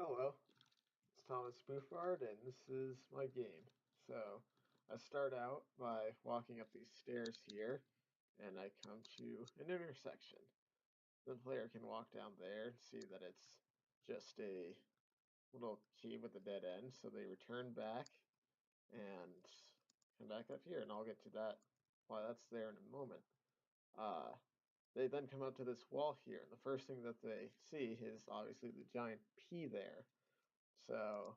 Hello, it's Thomas Bouffard, and this is my game. So, I start out by walking up these stairs here, and I come to an intersection. The player can walk down there and see that it's just a little key with a dead end, so they return back and come back up here, and I'll get to that why that's there in a moment. Uh, they then come up to this wall here, and the first thing that they see is obviously the giant P there. So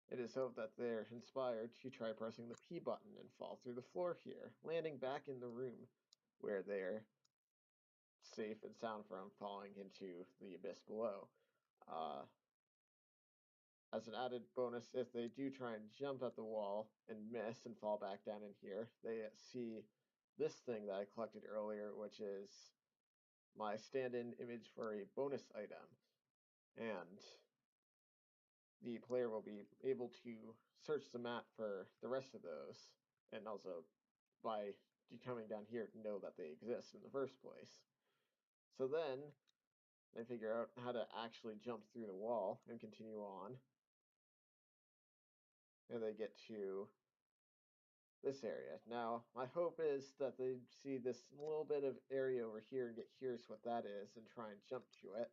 it is hoped that they're inspired to try pressing the P button and fall through the floor here, landing back in the room where they're safe and sound from falling into the abyss below. Uh, as an added bonus, if they do try and jump at the wall and miss and fall back down in here, they see this thing that I collected earlier, which is my stand-in image for a bonus item. And the player will be able to search the map for the rest of those, and also by coming down here to know that they exist in the first place. So then they figure out how to actually jump through the wall and continue on, and they get to this area. Now, my hope is that they see this little bit of area over here and get curious what that is and try and jump to it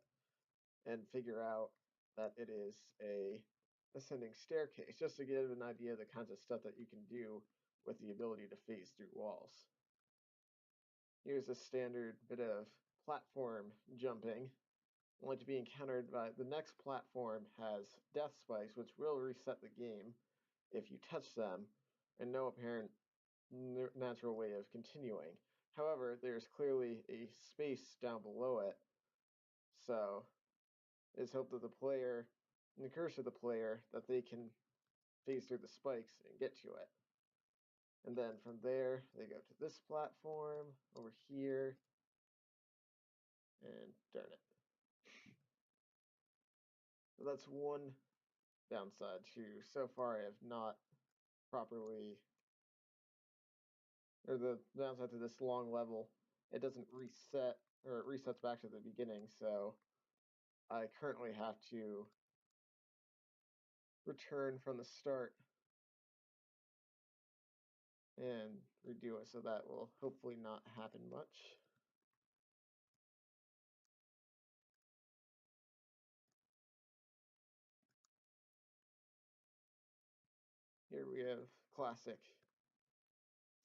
and figure out that it is a ascending staircase, just to give an idea of the kinds of stuff that you can do with the ability to phase through walls. Here's a standard bit of platform jumping, only to be encountered by the next platform has death spikes, which will reset the game if you touch them, and no apparent natural way of continuing. However, there's clearly a space down below it, so it's hoped that the player, encourage the player, that they can phase through the spikes and get to it. And then from there, they go to this platform over here, and darn it. So that's one downside too. So far, I have not properly, or the downside to this long level, it doesn't reset, or it resets back to the beginning, so I currently have to return from the start and redo it, so that will hopefully not happen much. Here we have classic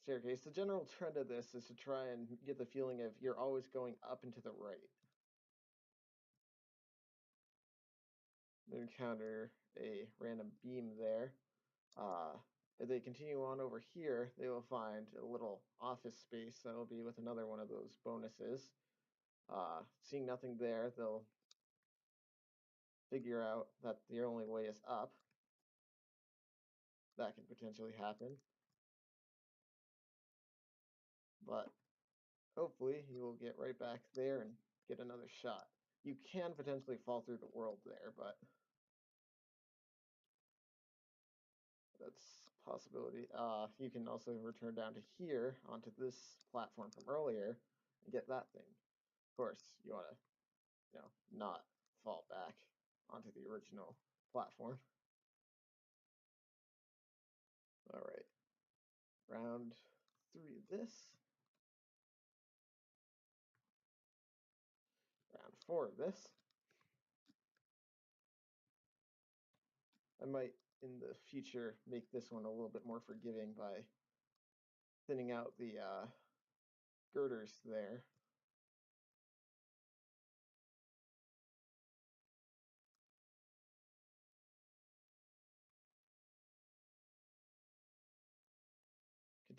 staircase. The general trend of this is to try and get the feeling of you're always going up and to the right. Encounter a random beam there. If they continue on over here, they will find a little office space that will be with another one of those bonuses. Seeing nothing there, they'll figure out that the only way is up. That can potentially happen. But hopefully you will get right back there and get another shot. You can potentially fall through the world there, but that's a possibility. You can also return down to here onto this platform from earlier and get that thing. Of course, you want to, not fall back onto the original platform. All right, round 3 of this. Round 4 of this. I might, in the future, make this one a little bit more forgiving by thinning out the girders there.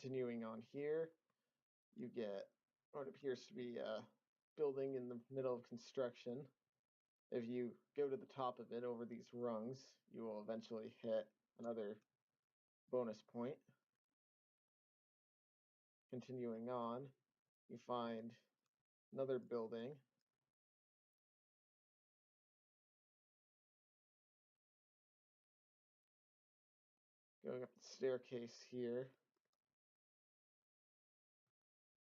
Continuing on here, you get what appears to be a building in the middle of construction. If you go to the top of it over these rungs, you will eventually hit another bonus point. Continuing on, you find another building. Going up the staircase here.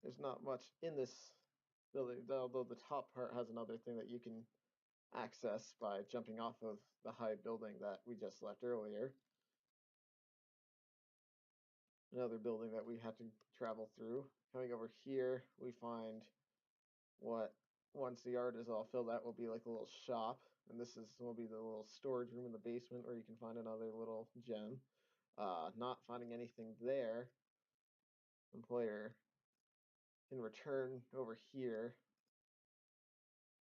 There's not much in this building, although the top part has another thing that you can access by jumping off of the high building that we just left earlier. Another building that we had to travel through. Coming over here, we find what, once the art is all filled out, will be like a little shop. And this will be the little storage room in the basement where you can find another little gem. Not finding anything there, the player can return over here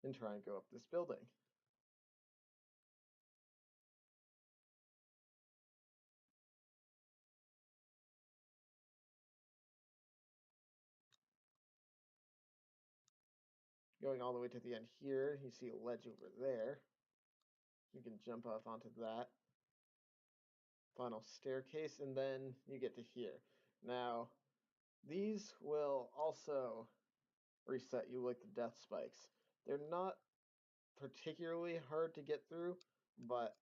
and try and go up this building. Going all the way to the end here, you see a ledge over there. You can jump off onto that final staircase, and then you get to here. Now, these will also reset you like the death spikes. They're not particularly hard to get through, but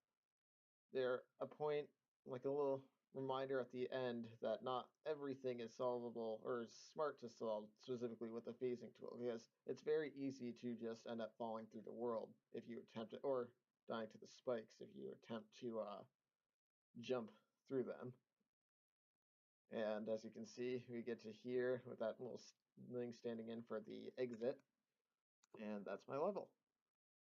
they're a point, like a little reminder at the end that not everything is solvable or is smart to solve specifically with the phasing tool, because it's very easy to just end up falling through the world if you attempt it, or dying to the spikes if you attempt to jump through them. And as you can see, we get to here with that little thing standing in for the exit, and that's my level.